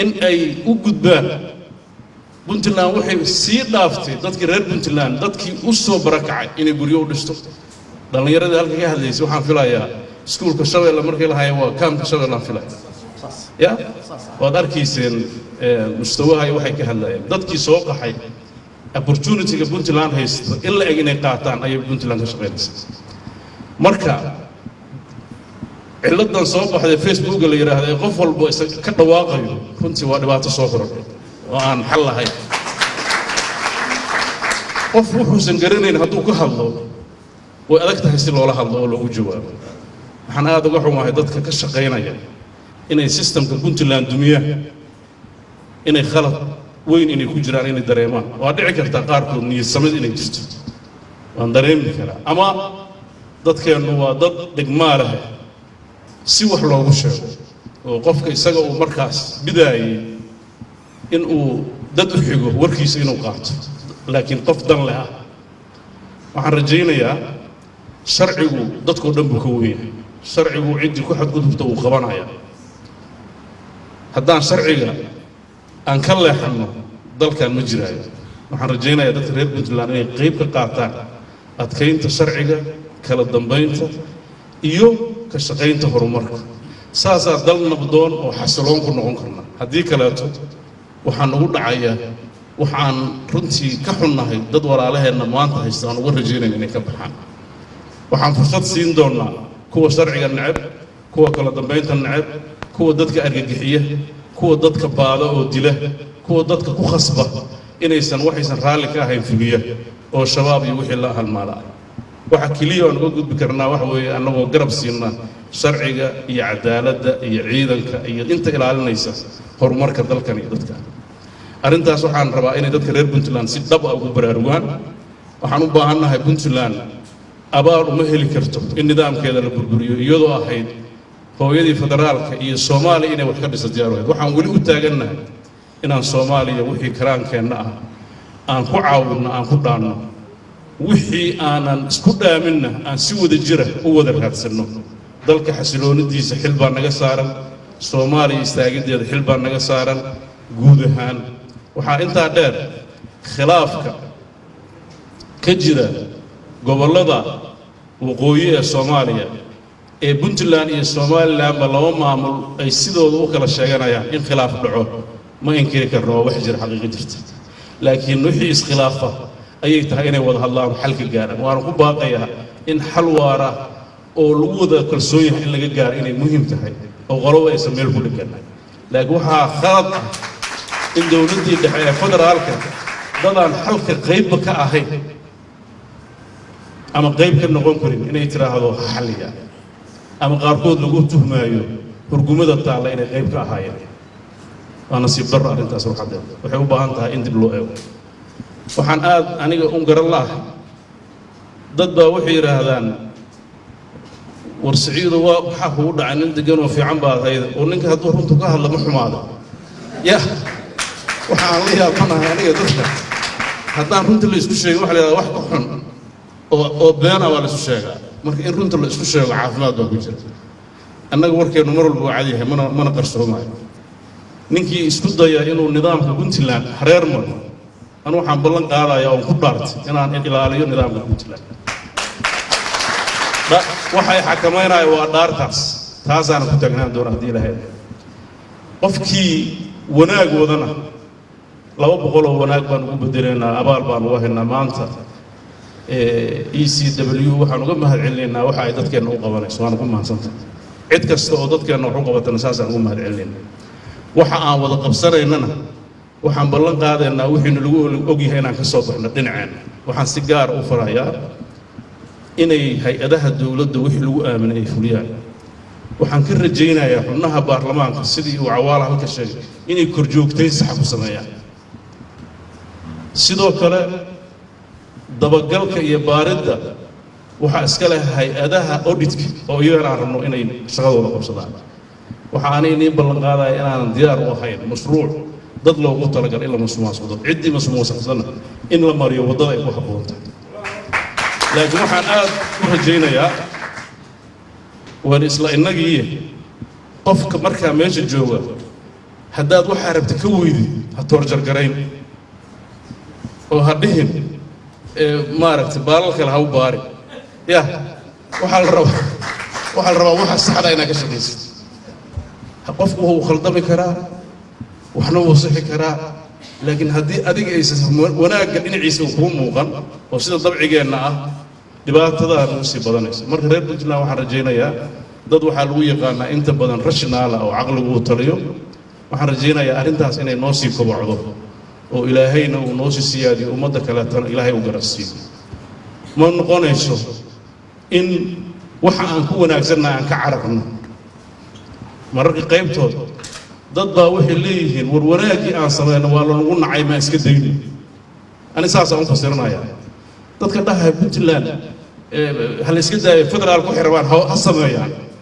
in ay u gudbaan Puntland waxay sii dhaaftay dadkii reer Puntland dadkii u soo barakacay inay guryo u dhisto dhalinyarada halka ka hadlaysay waxaan filayaa iskuulka Shabeelle markii la hayo waa kaamka Shabeelle aan filayaa ya waad arkayseen mustawaha waxay ka hadlayeen dadkii soo qaxay opportunity-ga Puntland haysta in la eg inay qaataan ayay Puntland ka shaqeynaysaa marka ciladan soo baxday Facebook la yiraahdo qof walba ka dhawaaqayo runtii waa dhibaato soo korodhay oo aan xal lahayn qof wuxuusan garanayn hadduu ka hadlo way adag tahay si loola hadlo oo loogu jawaabo waxaan aad uga xumahay dadka ka shaqeynaya inay systemka Puntland dumiyaan inay khalad weyn inay ku jiraan inay dareemaan waa dhici karta qaarkood niyad samad inay jirto waan dareemi karaa ama dadkeenu waa dad dhigmaar ah si wax loogu sheego oo qofka isaga uu markaas bidaayay in uu dad u xigo warkiisa inuu qaato laakiin qof dan leh waxaan rajaynayaa sharcigu dadkoo dhan buu ka weyn sharcigu cidii ku xadgudubta uu qabanaya haddaan sharciga aan ka leexano dalkan ma jiraayo waxaan rajaynayaa dadka reer Puntland inay qayb ka qaataan adkeynta sharciga kala dambeynta iyo ka shaqeynta horumarka saasaa dal nabdoon oo xasiloon ku noqon karna haddii kaleeto waxaan ugu dhacayaa waxaan runtii ka xunnahay dad walaalaheenna maanta haystaan uga rajaynayna inay ka baxaan waxaan fursad siin doonaa kuwa sharciga neceb kuwa kala dambeynta neceb kuwa dadka argagixiya kuwa dadka baada oo dila kuwa dadka ku khasba inaysan waxaysan raalli ka ahayn fuliya oo shabaab iyo wixii la halmaala waxa kaliya oo uga gudbi karnaa waxa weeye annagoo garab siinna sharciga iyo cadaaladda iyo ciidanka iyo inta ilaalinaysa horumarka dalkan iyo dadka arrintaas waxaan rabaa inay dadka reer Puntland si dhab ah ugu baraarugaan waxaan u baahannahay Puntland abaal uma heli karto in nidaamkeeda la burburiyo iyadoo ahayd hooyadii federaalka iyo Soomaaliya inay wax ka dhiso diyaarad waxaan wali u taagannahay inaan Soomaaliya wixii karaankeenna ah aan ku caawino aan ku dhaanno wixii aanan isku dhaaminna aan si wada jira u wada raadsano dalka xasiloonidiisa xil baa naga saaran Soomaaliya istaagideeda xil baa naga saaran guud ahaan waxaa intaa dheer khilaafka ka jira gobolada waqooyi ee Soomaaliya ee Puntland iyo Somaliland ba laba maamul ay sidooda u kala sheeganayaan in khilaaf dhaco ma inkiri karno wax jira xaqiiqo jirta laakiin wixii iskhilaafa ayay tahay inay wada hadlaan xalka gaaraan waan ku baaqayaa in xal waara oo lagu wada kalsoon yahay in laga gaaro inay muhiim tahay oo qolow ay sameeyaan ku dhigan laakiin waxa khalad in dawladii dhexe ee federaalka dadaan xalka qayb ka ahayn ama qayb ka noqon karin inay tiraahdo xalliya ama qaarkood lagu tuhmaayo hurgumada taala inay qayb ka ahaayeen waana si darro arrintaas waxay u baahan tahay in dib loo eego waxaan aad aniga u garan lahaa dad baa waxay yiraahdaan war Saciido waxa uu dhacay nin degan oo fiican baa ahayd oo ninka hadduu runtu ka hadla ma xumaado ya waxaan la yaabanahay aniga dadka haddaan runta la isku sheego waxa la yiraahdaa wax ka xun oo been ah waa la isku sheegaa marka in runta la isku sheego caafimaad baa ku jira annaga warkeenu mar walba caadi yahay mana qarsoomayo ninkii isku daya inuu nidaamka Puntland hareer maro anu waxaan ballan qaadayaa oo ku dhaartay inaan ilaaliyo nidaamka Puntland waxay xakameynayaan waa dhaartaas taasaan ku tagnaan doona hadii la heeyo qofkii wanaag wadana 200 oo wanaag baan ugu bedeleynaa abaal baan uga helnaa maanta ECW waxaan uga mahadcelinaynaa waxa ay dadkeena u qabanayso waan ugu mahadsantahay cid kasta oo dadkeena wax u qabatana saasaan ugu mahadcelinaynaa waxa aan wada qabsanaynana waxaan ballan qaadaynaa wixii lagu og yahay inaan ka soo baxno dhinaceen waxaan si gaar u farayaa inay hay'adaha dawladda wixii lagu aaminay ay fuliyaan waxaan ka rajaynayaa xubnaha baarlamaanka sidii uu Cawaala halka sheegay inay korjoogtay sax ku sameeyaan sidoo kale dabagalka iyo baaridda waxa iska leh hay'adaha auditka oo iyana rabno inay shaqadooda qabsadaan waxa aanay ballan qaadayaa inaan diyaar u ahayn mashruuc dad loogu talagalay in la mas'uuliyiin cidii mas'uuliyiin in la mariyo wadada ay ku habboon tahay laakiin waxaan aad u rajaynayaa war isla innagii qofka marka meesha jooga haddaad waxaa rabta ka weydi ha toorjargarayn oo ha dhihin maaragtay baalal kale ha u baari ya waxaa la rabaa waxa saxda inaad ka shaqaysid qofku wuu khaldami karaa waxna wuu sixi karaa laakiin haddii adiga aysan wanaagga dhinaciisa kuu muuqan oo sida dabcigeenna ah dhibaatadaa lagu sii badanaysa marka reer puntland waxaan rajaynayaa dad waxaa lagu yaqaanaa inta badan rationaala oo caqligu uu taliyo waxaan rajaynayaa arrintaas inay noo sii kobocdo oo ilaahayna uu noo sii siyaadiyo ummadda kaleetana ilaahay u garansiiyo ma noqonayso in waxa aan ku wanaagsannahay aan ka cararno mararka qaybtood dad baa waxay leeyihiin war wanaaggii aan samayno waa lanagu nacay maa iska dayno ani saasaan u fasiranayaa dadka dhahaya puntland ha la iska daayo federaal ku xirabaan ha sameeyaan